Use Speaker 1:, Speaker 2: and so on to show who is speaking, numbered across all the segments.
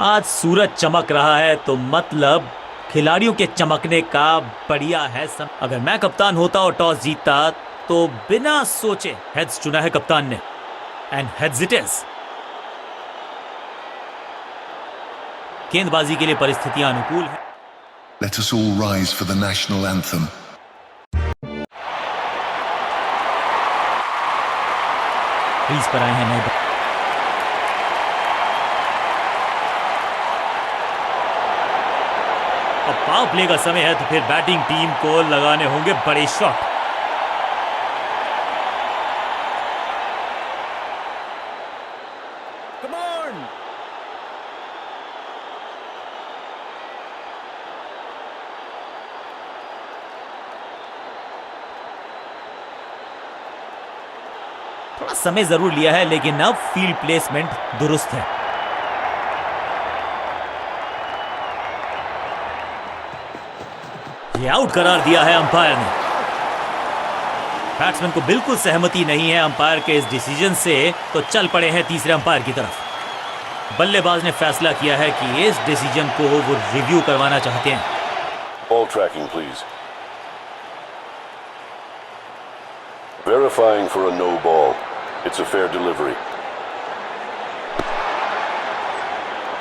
Speaker 1: आज सूरज चमक रहा है तो मतलब खिलाड़ियों के चमकने का बढ़िया है अगर मैं कप्तान होता और टॉस जीतता तो बिना सोचे हेड्स चुना है कप्तान ने, एंड हेड्स इट इज। गेंदबाजी के लिए परिस्थितियां अनुकूल हैं।
Speaker 2: Let us all rise for the national anthem.
Speaker 1: Crease पर आए हैं नए अब पावर प्ले का समय है तो फिर बैटिंग टीम को लगाने होंगे बड़े शॉट। थोड़ा समय जरूर लिया है लेकिन अब फील्ड प्लेसमेंट दुरुस्त है। ये आउट करार दिया है अंपायर ने। बैट्समैन को बिल्कुल सहमति नहीं है अंपायर के इस डिसीजन से, तो चल पड़े हैं तीसरे अंपायर की तरफ। बल्लेबाज ने फैसला किया है कि इस डिसीजन को वो रिव्यू करवाना चाहते हैं।
Speaker 3: Ball tracking, please. Verifying for a no ball. It's a fair delivery.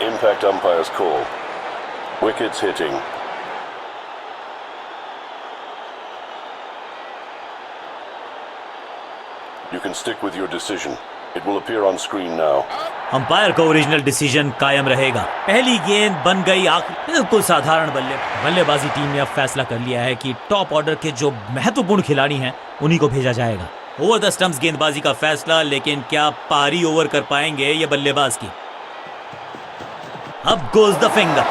Speaker 3: Impact umpire's call. Wickets hitting. You can stick with your decision. It will appear on screen now.
Speaker 1: Umpire का original decision कायम रहेगा। पहली गेंद बन गई आखिर बिल्कुल साधारण बल्लेबाजी टीम ने अब फैसला कर लिया है कि टॉप ऑर्डर के जो महत्वपूर्ण खिलाड़ी हैं उन्हीं को भेजा जाएगा। ओवर द स्टंप्स गेंदबाजी का फैसला, लेकिन क्या पारी ओवर कर पाएंगे ये बल्लेबाज की। अब goes the finger.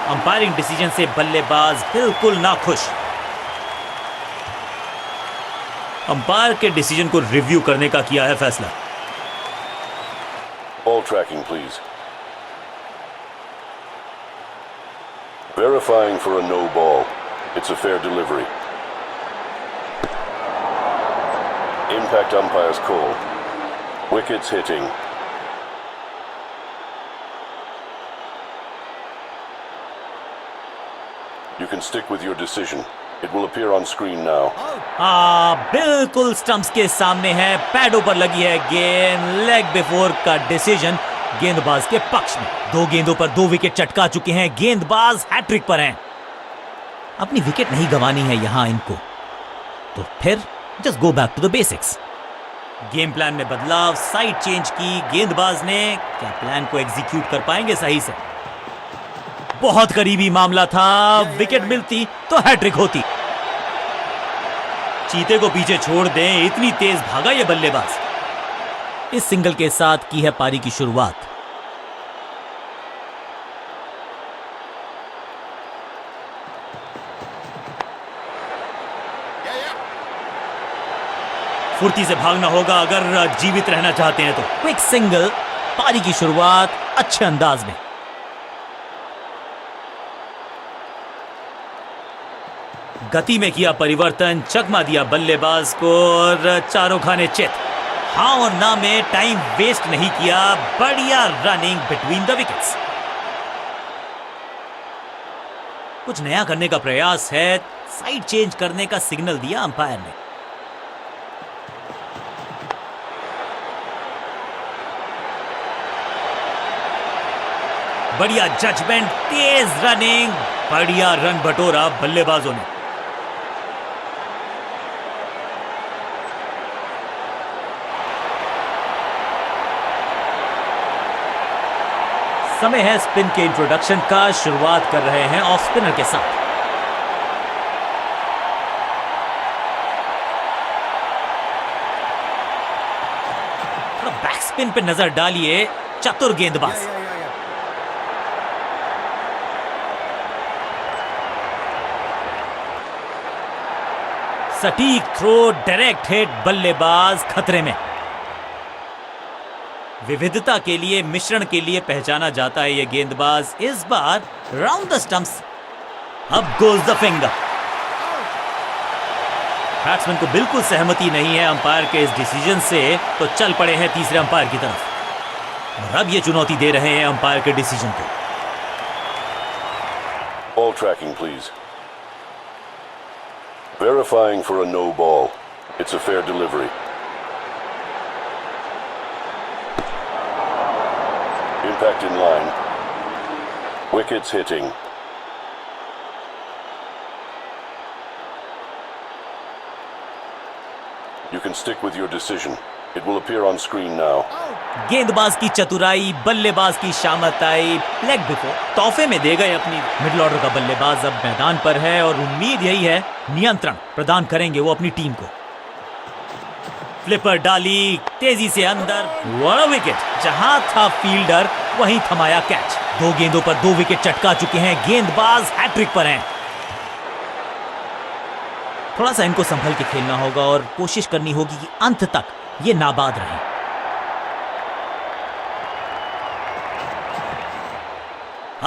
Speaker 1: Umpiring decision से बल्लेबाज बिल्कुल नाखुश। अंपायर के डिसीजन को रिव्यू करने का किया है फैसला।
Speaker 3: Ball tracking, please. Verifying for a no ball. It's a fair delivery. Impact umpire's call. Wickets hitting. You can stick with your decision. It will appear on screen now.
Speaker 1: बिल्कुल stumps के सामने है, पैडों पर लगी है गेंद। लेग बिफोर का decision गेंदबाज के पक्ष में। 2 गेंदों पर 2 विकेट चटका चुके हैं। गेंदबाज हैट्रिक पर हैं। अपनी विकेट नहीं गंवानी है यहां इनको, तो फिर just go back to the basics. Game plan में बदलाव, साइड चेंज की गेंदबाज ने। क्या प्लान को एग्जीक्यूट कर पाएंगे सही से? बहुत करीबी मामला था, विकेट मिलती तो हैट्रिक होती। चीते को पीछे छोड़ दें, इतनी तेज भागा ये बल्लेबाज। इस सिंगल के साथ की है पारी की शुरुआत। फुर्ती से भागना होगा अगर जीवित रहना चाहते हैं तो। क्विक सिंगल, पारी की शुरुआत अच्छे अंदाज में। गति में किया परिवर्तन, चकमा दिया बल्लेबाज को और चारों खाने चित। हाँ और ना में टाइम वेस्ट नहीं किया। बढ़िया रनिंग बिटवीन द विकेट्स। कुछ नया करने का प्रयास है, साइड चेंज करने का सिग्नल दिया अंपायर ने। बढ़िया जजमेंट, तेज रनिंग, बढ़िया रन बटोरा बल्लेबाजों ने। समय है स्पिन के इंट्रोडक्शन का। शुरुआत कर रहे हैं ऑफ स्पिनर के साथ। बैक स्पिन पे नजर डालिए, चतुर गेंदबाज। सटीक थ्रो, डायरेक्ट हिट, बल्लेबाज खतरे में। विविधता के लिए, मिश्रण के लिए पहचाना जाता है ये गेंदबाज। इस बार राउंड द स्टंप्स। अब गोज द फिंगर। बैट्समैन को बिल्कुल सहमति नहीं है अंपायर के इस डिसीजन से, तो चल पड़े हैं तीसरे अंपायर की तरफ। और अब ये चुनौती दे रहे हैं अंपायर के डिसीजन को।
Speaker 3: Ball tracking, please. Verifying for a no ball. It's a fair delivery. Impact in line. Wickets hitting. You can stick with your decision. It will appear on screen now.
Speaker 1: गेंदबाज की चतुराई, बल्लेबाज की शामताई, leg before तोहफे में दे गए अपनी। Middle order का बल्लेबाज अब मैदान पर है और उम्मीद यही है नियंत्रण प्रदान करेंगे वो अपनी टीम को। फ्लिपर डाली तेजी से अंदर, बड़ा विकेट। जहां था फील्डर वहीं थमाया कैच। 2 गेंदों पर 2 विकेट चटका चुके हैं गेंदबाज, हैट्रिक पर हैं। थोड़ा सा इनको संभल के खेलना होगा और कोशिश करनी होगी कि अंत तक ये नाबाद रहे।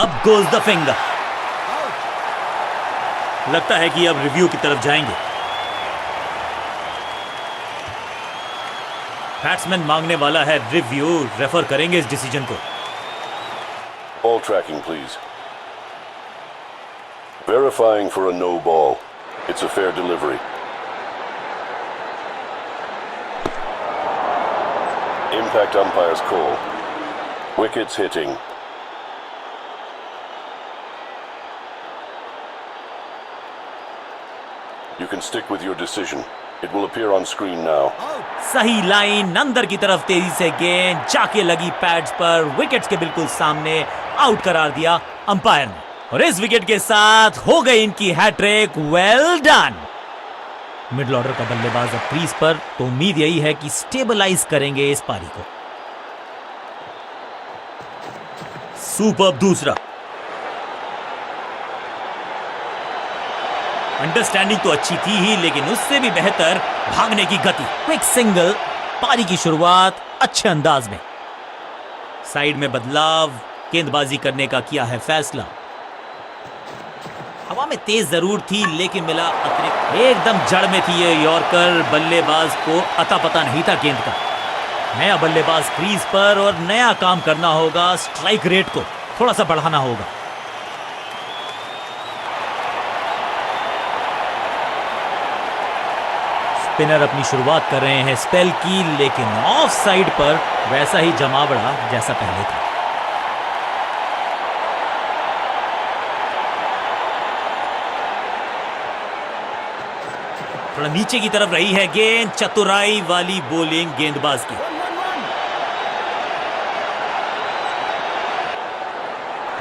Speaker 1: अब गोज द फिंगर। लगता है कि अब रिव्यू की तरफ जाएंगे। बैट्समैन मांगने वाला है रिव्यू, रेफर करेंगे इस डिसीजन को।
Speaker 3: Ball tracking, please. Verifying for a no ball. It's a fair delivery. Impact umpire's call. Wickets hitting. You can stick with your decision. It will appear on screen now.
Speaker 1: सही line, अंदर की तरफ तेजी से गेंद जाके लगी पैड्स पर, विकेट्स के बिल्कुल सामने, आउट करार दिया अंपायर ने। और इस विकेट के साथ हो गई इनकी hat trick. Well done. Middle order का बल्लेबाज अब क्रीज पर, तो उम्मीद यही है कि स्टेबलाइज करेंगे इस पारी को। सुपर्ब दूसरा। अंडरस्टैंडिंग तो अच्छी थी ही, लेकिन उससे भी बेहतर भागने की गति। क्विक सिंगल, पारी की शुरुआत अच्छे अंदाज में। साइड में बदलाव, गेंदबाजी करने का किया है फैसला। हवा में तेज जरूर थी लेकिन मिला अतिरिक्त। एकदम जड़ में थी ये यॉर्कर, बल्लेबाज को अता पता नहीं था गेंद का। नया बल्लेबाज क्रीज पर और नया काम करना होगा। स्ट्राइक रेट को थोड़ा सा बढ़ाना होगा। स्पिनर अपनी शुरुआत कर रहे हैं स्पेल की, लेकिन ऑफ साइड पर वैसा ही जमावड़ा जैसा पहले था। थोड़ा नीचे की तरफ रही है गेंद, चतुराई वाली बॉलिंग गेंदबाज की।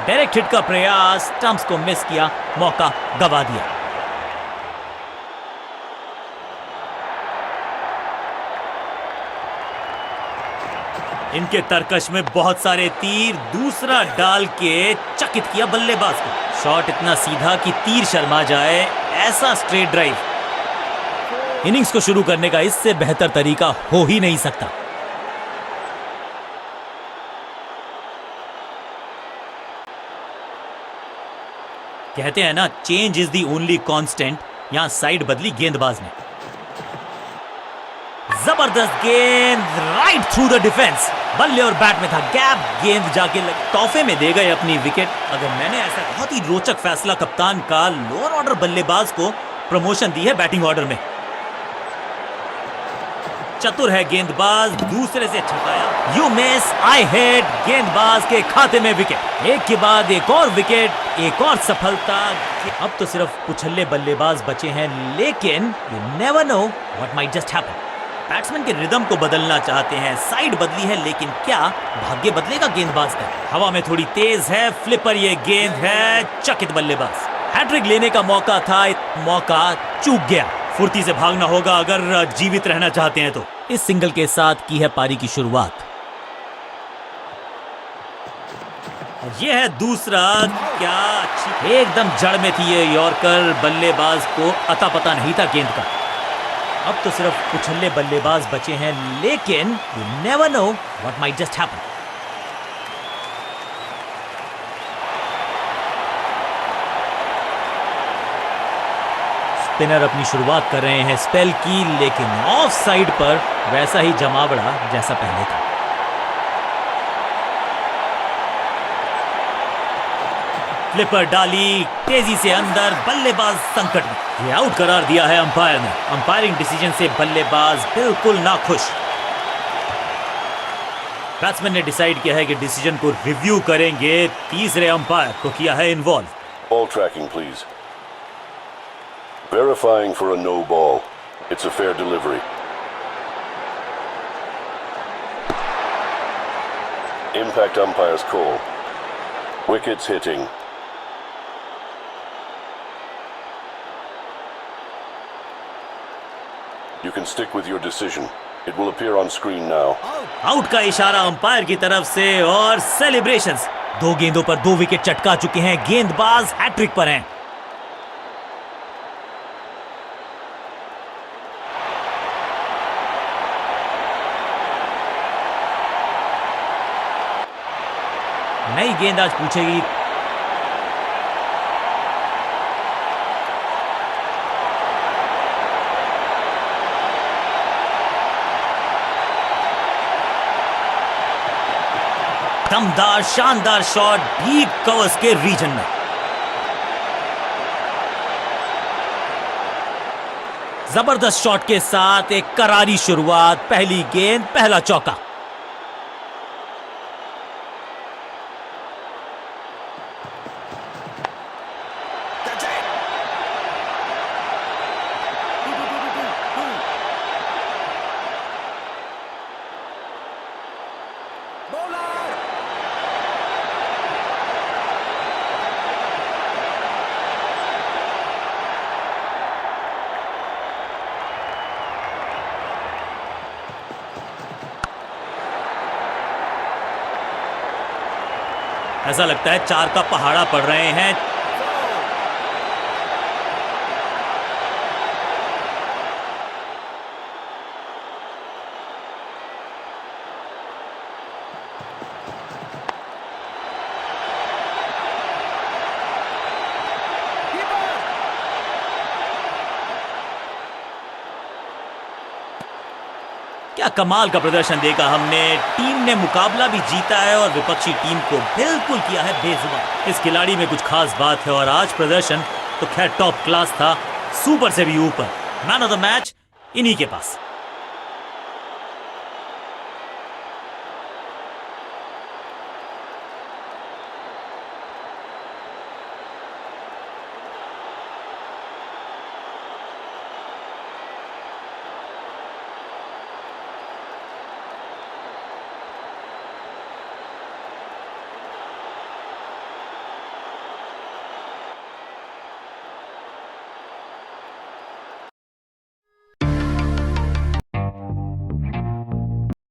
Speaker 1: डायरेक्ट हिट का प्रयास, स्टंप्स को मिस किया, मौका गवा दिया। इनके तरकश में बहुत सारे तीर, दूसरा डाल के चकित किया बल्लेबाज को। शॉट इतना सीधा कि तीर शर्मा जाए, ऐसा स्ट्रेट ड्राइव। इनिंग्स को शुरू करने का इससे बेहतर तरीका हो ही नहीं सकता। कहते हैं ना, change is the only constant. यहां साइड बदली गेंदबाज ने। जबरदस्त गेंद, राइट थ्रू द डिफेंस। बल्ले और बैट में था गैप, गेंद जाके तोहफे में दे गए अपनी विकेट। अगर मैंने ऐसा बहुत ही रोचक फैसला कप्तान का, लोअर ऑर्डर बल्लेबाज को प्रमोशन दी है बैटिंग ऑर्डर में। चतुर है गेंदबाज, दूसरे से छकाया। यू मिस, आई हिट, गेंदबाज के खाते में विकेट। एक के बाद एक और विकेट, एक और सफलता। अब तो सिर्फ कुछल्ले बल्लेबाज बचे हैं, लेकिन you never know what might just happen. Batsman के रिदम को बदलना चाहते हैं, साइड बदली है, लेकिन क्या भाग्य बदलेगा गेंदबाज का? हवा में थोड़ी तेज है, फ्लिपर ये गेंद है, चकित बल्लेबाज। हैट्रिक लेने का मौका था, मौका चूक गया। फुर्ती से भागना होगा अगर जीवित रहना चाहते हैं तो। इस सिंगल के साथ की है पारी की शुरुआत। यह है दूसरा, क्या अच्छी, एकदम जड़ में थी ये यॉर्कर, बल्लेबाज को अता पता नहीं था गेंद का। अब तो सिर्फ कुछल्ले बल्लेबाज बचे हैं, लेकिन you never know what might just happen. Spinner अपनी शुरुआत कर रहे हैं स्पेल की, लेकिन ऑफ साइड पर वैसा ही जमावड़ा जैसा पहले था। फ्लिपर डाली तेजी से अंदर, बल्लेबाज संकट में। ये आउट करार दिया है अंपायर ने। अंपायरिंग डिसीजन से बल्लेबाज बिल्कुल नाखुश। बैट्समैन ने डिसाइड किया है कि डिसीजन को रिव्यू करेंगे। तीसरे अंपायर को किया है involve.
Speaker 3: Ball tracking, please. Verifying for a no ball. It's a fair delivery. Impact umpire's call. Wickets hitting. You can stick with your decision. It will appear on screen now.
Speaker 1: Out का इशारा umpire की तरफ से और celebrations. 2 गेंदों पर 2 wicket चटका चुके हैं। गेंदबाज हैट्रिक पर हैं। नई गेंद आज पूछेगी। दमदार शानदार शॉट डीप कवर्स के रीजन में। जबरदस्त शॉट के साथ एक करारी शुरुआत। पहली गेंद, पहला चौका। ऐसा लगता है 4 का पहाड़ा पड़ रहे हैं। क्या कमाल का प्रदर्शन देखा हमने। टीम ने मुकाबला भी जीता है और विपक्षी टीम को बिल्कुल किया है बेजुबान। इस खिलाड़ी में कुछ खास बात है और आज प्रदर्शन तो खैर टॉप क्लास था, सुपर से भी ऊपर। मैन ऑफ द मैच इन्हीं के पास।